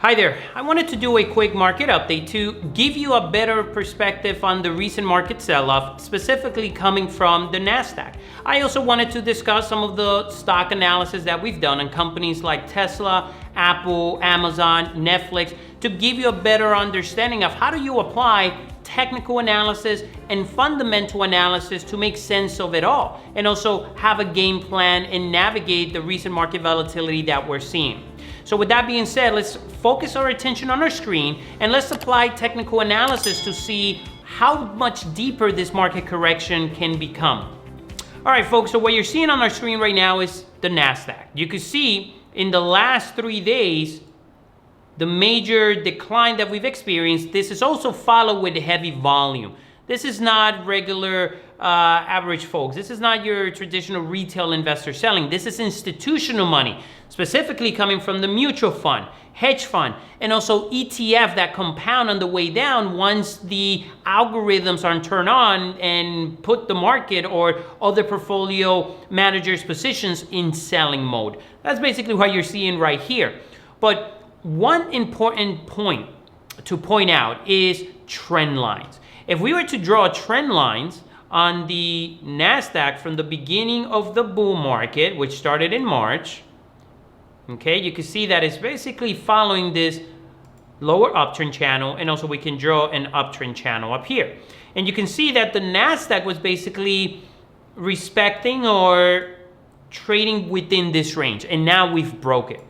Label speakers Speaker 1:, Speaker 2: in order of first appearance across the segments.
Speaker 1: Hi there. I wanted to do a quick market update to give you a better perspective on the recent market sell-off, specifically coming from the Nasdaq. I also wanted to discuss some of the stock analysis that we've done on companies like Tesla, Apple, Amazon, Netflix, to give you a better understanding of how do you apply technical analysis and fundamental analysis to make sense of it all, and also have a game plan and navigate the recent market volatility that we're seeing. So with that being said, let's focus our attention on our screen and let's apply technical analysis to see how much deeper this market correction can become. All right, folks, so what you're seeing on our screen right now is the Nasdaq. You can see in the last 3 days, the major decline that we've experienced. This is also followed with heavy volume. This is not regular average folks. This is not your traditional retail investor selling. This is institutional money, specifically coming from the mutual fund, hedge fund, and also ETF that compound on the way down once the algorithms are turned on and put the market or other portfolio managers' positions in selling mode. That's basically what you're seeing right here. But one important point to point out is trend lines. If we were to draw trend lines on the Nasdaq from the beginning of the bull market, which started in March, okay, you can see that it's basically following this lower uptrend channel, and also we can draw an uptrend channel up here. And you can see that the Nasdaq was basically respecting or trading within this range, and now we've broke it.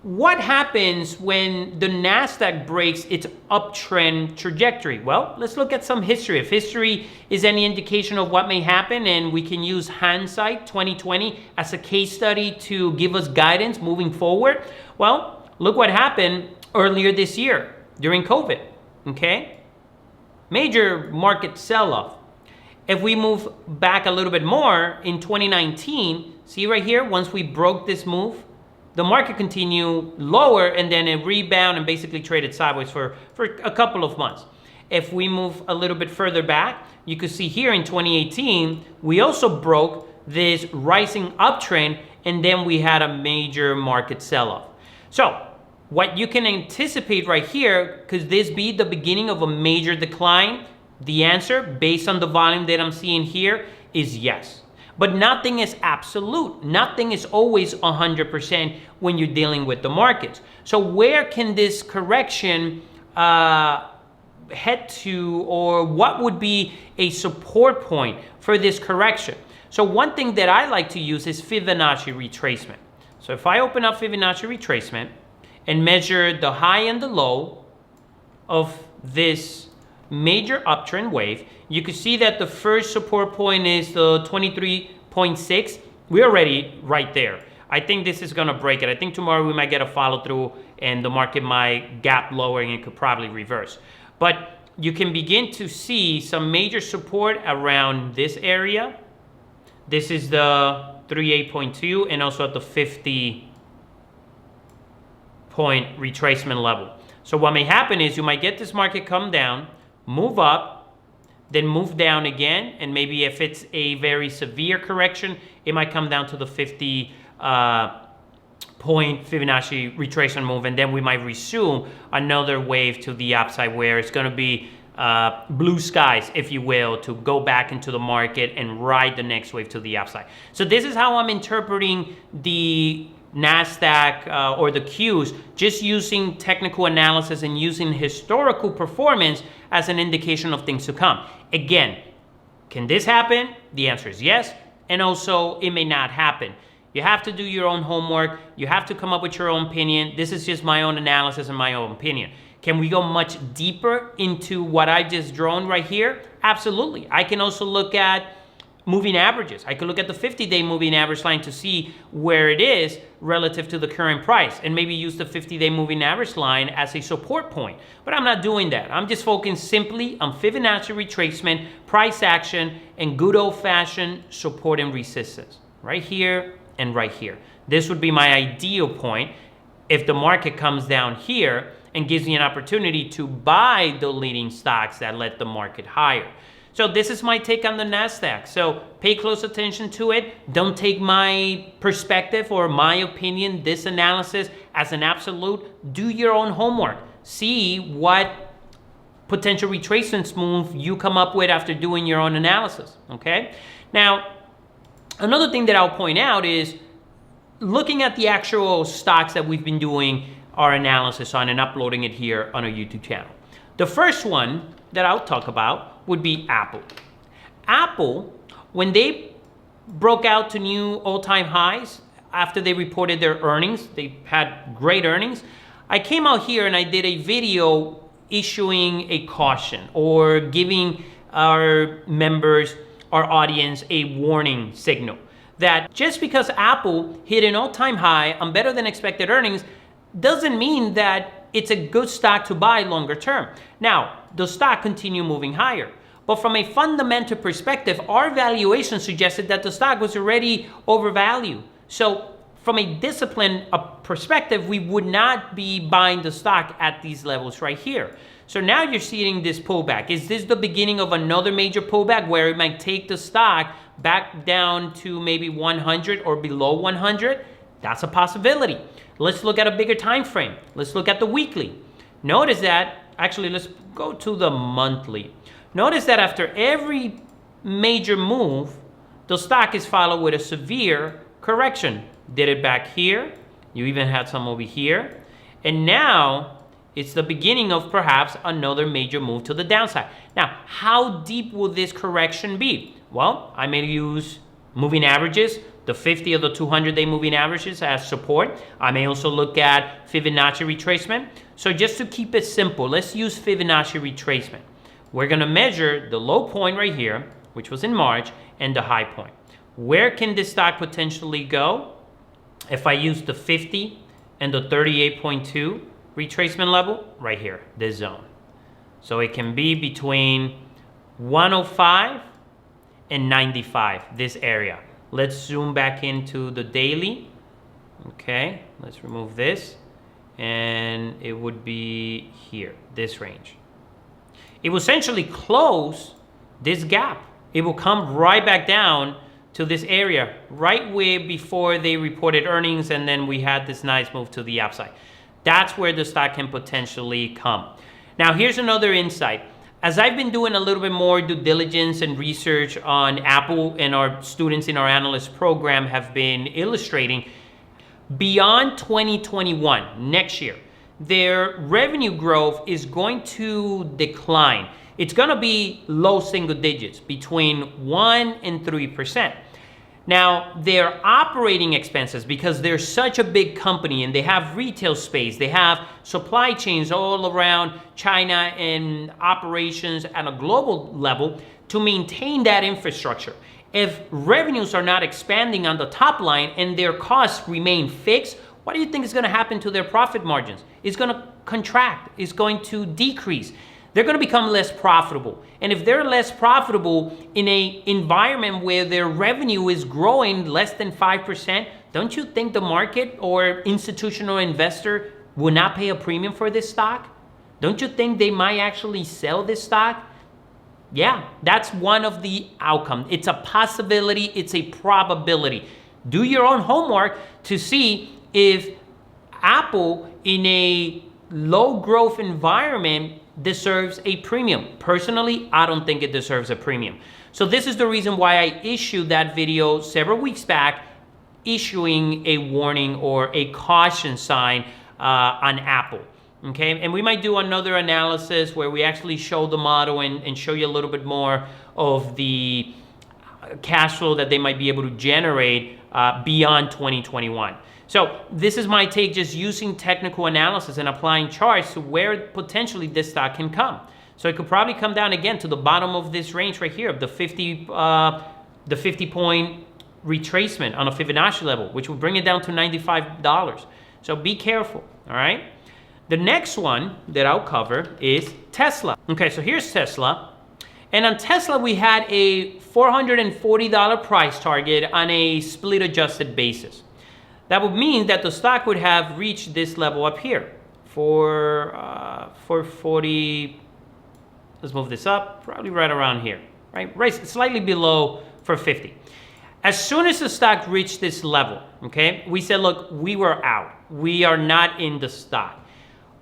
Speaker 1: What happens when the Nasdaq breaks its uptrend trajectory? Well, let's look at some history. If history is any indication of what may happen, and we can use hindsight 2020 as a case study to give us guidance moving forward, well, look what happened earlier this year during COVID, okay? Major market sell-off. If we move back a little bit more in 2019, see right here, once we broke this move, the market continued lower and then it rebounded and basically traded sideways for a couple of months. If we move a little bit further back, you can see here in 2018, we also broke this rising uptrend and then we had a major market sell-off. So what you can anticipate right here, could this be the beginning of a major decline? The answer, based on the volume that I'm seeing here, is yes. But nothing is absolute. Nothing is always 100% when you're dealing with the markets. So where can this correction head to, or what would be a support point for this correction? So one thing that I like to use is Fibonacci retracement. So if I open up Fibonacci retracement and measure the high and the low of this major uptrend wave, you can see that the first support point is the 23.6. We're already right there. I think this is gonna break it. I think tomorrow we might get a follow through and the market might gap lower and it could probably reverse. But you can begin to see some major support around this area. This is the 38.2 and also at the 50 point retracement level. So what may happen is you might get this market come down, move up, then move down again, and maybe if it's a very severe correction, it might come down to the 50 point Fibonacci retracement move, and then we might resume another wave to the upside where it's going to be blue skies, if you will, to go back into the market and ride the next wave to the upside. So this is how I'm interpreting the Nasdaq or the Qs, just using technical analysis and using historical performance as an indication of things to come. Again, can this happen? The answer is yes, and also it may not happen. You have to do your own homework. You have to come up with your own opinion. This is just my own analysis and my own opinion. Can we go much deeper into what I just drawn right here? Absolutely. I can also look at moving averages. I could look at the 50-day moving average line to see where it is relative to the current price and maybe use the 50-day moving average line as a support point. But I'm not doing that. I'm just focusing simply on Fibonacci retracement, price action, and good old-fashioned support and resistance right here and right here. This would be my ideal point if the market comes down here and gives me an opportunity to buy the leading stocks that led the market higher. So this is my take on the Nasdaq. So pay close attention to it. Don't take my perspective or my opinion, this analysis, as an absolute. Do your own homework. See what potential retracements move you come up with after doing your own analysis, okay? Now, another thing that I'll point out is looking at the actual stocks that we've been doing our analysis on and uploading it here on our YouTube channel. The first one that I'll talk about would be Apple. Apple, when they broke out to new all-time highs after they reported their earnings, they had great earnings. I came out here and I did a video issuing a caution or giving our members, our audience, a warning signal that just because Apple hit an all-time high on better than expected earnings doesn't mean that it's a good stock to buy longer term. Now, the stock continued moving higher, but from a fundamental perspective, our valuation suggested that the stock was already overvalued. So from a discipline perspective, we would not be buying the stock at these levels right here. So now you're seeing this pullback. Is this the beginning of another major pullback where it might take the stock back down to maybe 100 or below 100? That's a possibility. Let's look at a bigger time frame. Let's look at the weekly. Notice that, actually, let's go to the monthly. Notice that after every major move, the stock is followed with a severe correction. Did it back here. You even had some over here. And now it's the beginning of perhaps another major move to the downside. Now, how deep will this correction be? Well, I may use moving averages, the 50 or the 200-day moving averages as support. I may also look at Fibonacci retracement. So just to keep it simple, let's use Fibonacci retracement. We're going to measure the low point right here, which was in March, and the high point. Where can this stock potentially go? If I use the 50 and the 38.2 retracement level, right here, this zone. So it can be between 105 and 95, this area. Let's zoom back into the daily. Okay, let's remove this. And it would be here, this range. It will essentially close this gap. It will come right back down to this area, right where before they reported earnings, and then we had this nice move to the upside. That's where the stock can potentially come. Now, here's another insight. As I've been doing a little bit more due diligence and research on Apple, and our students in our analyst program have been illustrating, beyond 2021, next year, their revenue growth is going to decline. It's going to be low single digits, between 1% and 3%. Now, their operating expenses, because they're such a big company and they have retail space, they have supply chains all around China and operations at a global level to maintain that infrastructure. If revenues are not expanding on the top line and their costs remain fixed, what do you think is going to happen to their profit margins? It's going to contract. It's going to decrease. They're going to become less profitable. And if they're less profitable in an environment where their revenue is growing less than 5%, don't you think the market or institutional investor will not pay a premium for this stock? Don't you think they might actually sell this stock? Yeah, that's one of the outcomes. It's a possibility. It's a probability. Do your own homework to see if Apple in a low growth environment deserves a premium. Personally, I don't think it deserves a premium. So this is the reason why I issued that video several weeks back, issuing a warning or a caution sign on Apple. Okay, and we might do another analysis where we actually show the model and show you a little bit more of the cash flow that they might be able to generate beyond 2021. So this is my take, just using technical analysis and applying charts to where potentially this stock can come. So it could probably come down again to the bottom of this range right here, of the 50 point retracement on a Fibonacci level, which will bring it down to $95. So be careful, all right? The next one that I'll cover is Tesla. Okay, so here's Tesla. And on Tesla, we had a $440 price target on a split adjusted basis. That would mean that the stock would have reached this level up here for 40. Let's move this up, probably right around here. right slightly below for 50. As soon as the stock reached this level, okay, we said, look, we were out. We are not in the stock.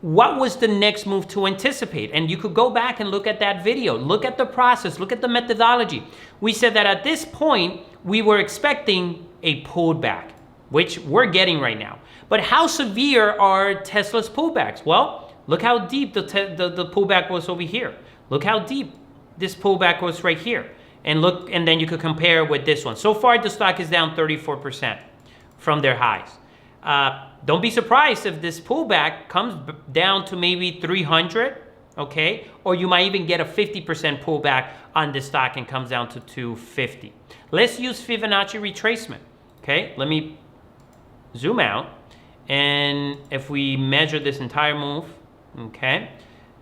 Speaker 1: What was the next move to anticipate? And you could go back and look at that video, look at the process, look at the methodology. We said that at this point, we were expecting a pullback, which we're getting right now. But how severe are Tesla's pullbacks? Well, look how deep the pullback was over here. Look how deep this pullback was right here. And look, and then you could compare with this one. So far, the stock is down 34% from their highs. Don't be surprised if this pullback comes down to maybe 300, okay? Or you might even get a 50% pullback on this stock and comes down to 250. Let's use Fibonacci retracement, okay? Let me zoom out. And if we measure this entire move, okay,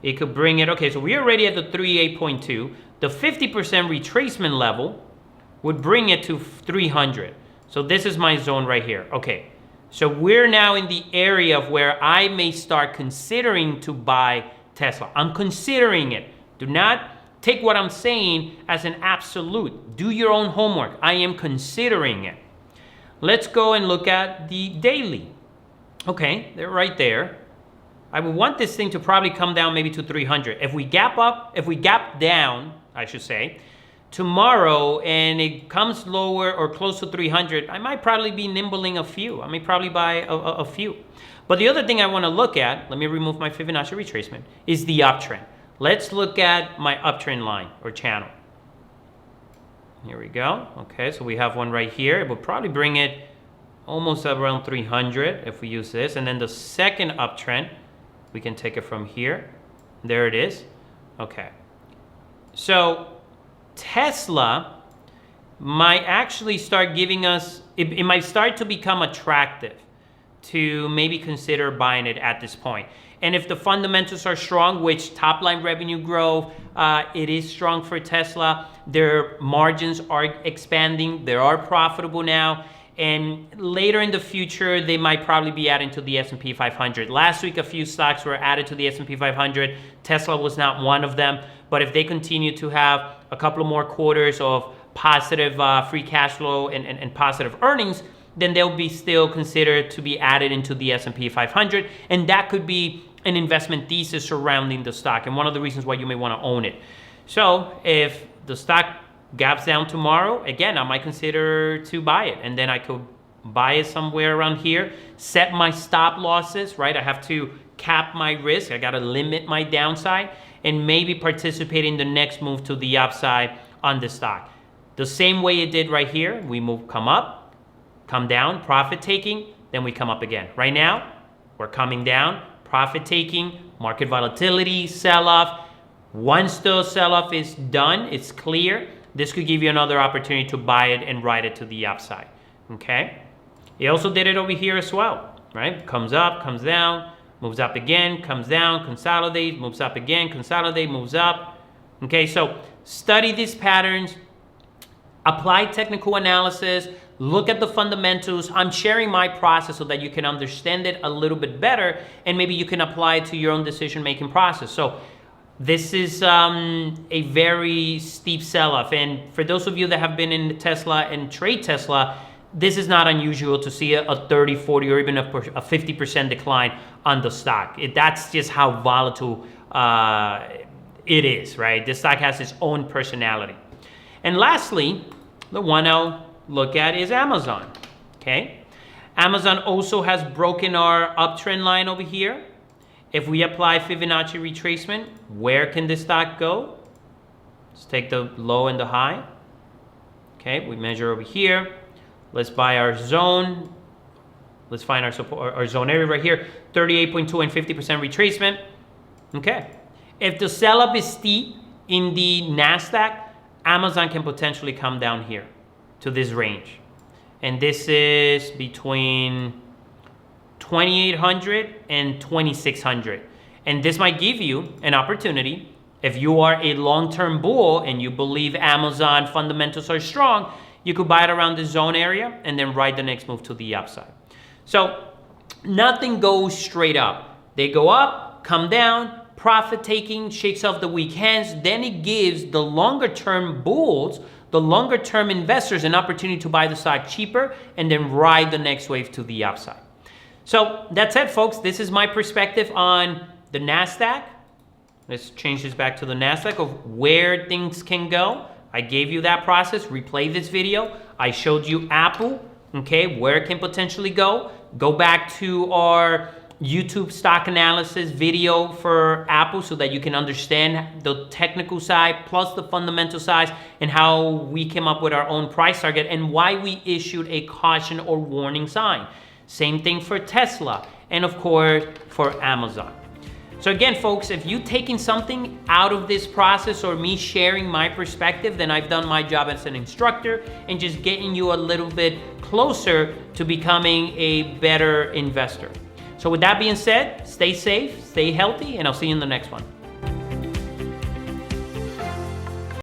Speaker 1: it could bring it, okay, so we're already at the 38.2. The 50% retracement level would bring it to 300. So this is my zone right here. Okay, so we're now in the area of where I may start considering to buy Tesla. I'm considering it. Do not take what I'm saying as an absolute. Do your own homework. I am considering it. Let's go and look at the daily. Okay, they're right there. I would want this thing to probably come down maybe to 300. If we gap down, I should say, tomorrow and it comes lower or close to 300, I might probably be nimbling a few. I may probably buy a few. But the other thing I want to look at, let me remove my Fibonacci retracement, is the uptrend. Let's look at my uptrend line or channel. Here we go. Okay, so we have one right here. It will probably bring it almost around 300 if we use this. And then the second uptrend, we can take it from here. There it is. Okay. So Tesla might actually start giving us, it might start to become attractive to maybe consider buying it at this point. And if the fundamentals are strong, which top line revenue growth, it is strong for Tesla. Their margins are expanding. They are profitable now. And later in the future, they might probably be adding to the S&P 500. Last week, a few stocks were added to the S&P 500. Tesla was not one of them. But if they continue to have a couple of more quarters of positive free cash flow and positive earnings, then they'll be still considered to be added into the S&P 500. And that could be an investment thesis surrounding the stock and one of the reasons why you may want to own it. So if the stock gaps down tomorrow, again, I might consider to buy it. And then I could buy it somewhere around here, set my stop losses, right? I have to cap my risk. I got to limit my downside and maybe participate in the next move to the upside on the stock. The same way it did right here. We come up, come down, profit taking, then we come up again. Right now, we're coming down, profit taking, market volatility, sell-off. Once the sell-off is done, it's clear, this could give you another opportunity to buy it and ride it to the upside, okay? It also did it over here as well, right? Comes up, comes down, moves up again, comes down, consolidates, moves up again, consolidate, moves up. Okay, so study these patterns, apply technical analysis, look at the fundamentals. I'm sharing my process so that you can understand it a little bit better and maybe you can apply it to your own decision-making process. So this is a very steep sell-off. And for those of you that have been in Tesla and trade Tesla, this is not unusual to see a 30, 40, or even a 50% decline on the stock. That's just how volatile it is, right? This stock has its own personality. And lastly, the one I'll look at is Amazon, okay? Amazon also has broken our uptrend line over here. If we apply Fibonacci retracement, where can this stock go? Let's take the low and the high. Okay, we measure over here. Let's buy our zone. Let's find our support, our zone area right here, 38.2 and 50% retracement. Okay. If the sell-up is steep in the Nasdaq, Amazon can potentially come down here to this range. And this is between 2,800 and 2,600. And this might give you an opportunity. If you are a long-term bull and you believe Amazon fundamentals are strong, you could buy it around the zone area and then ride the next move to the upside. So nothing goes straight up. They go up, come down, profit taking, shakes off the weak hands, then it gives the longer term bulls, the longer term investors, an opportunity to buy the stock cheaper and then ride the next wave to the upside. So that's it, folks. This is my perspective on the Nasdaq. Let's change this back to the Nasdaq of where things can go. I gave you that process. Replay this video. I showed you Apple, okay, where it can potentially go. Go back to our YouTube stock analysis video for Apple so that you can understand the technical side plus the fundamental side and how we came up with our own price target and why we issued a caution or warning sign. Same thing for Tesla and of course for Amazon. So again, folks, if you're taking something out of this process or me sharing my perspective, then I've done my job as an instructor and just getting you a little bit closer to becoming a better investor. So with that being said, stay safe, stay healthy, and I'll see you in the next one.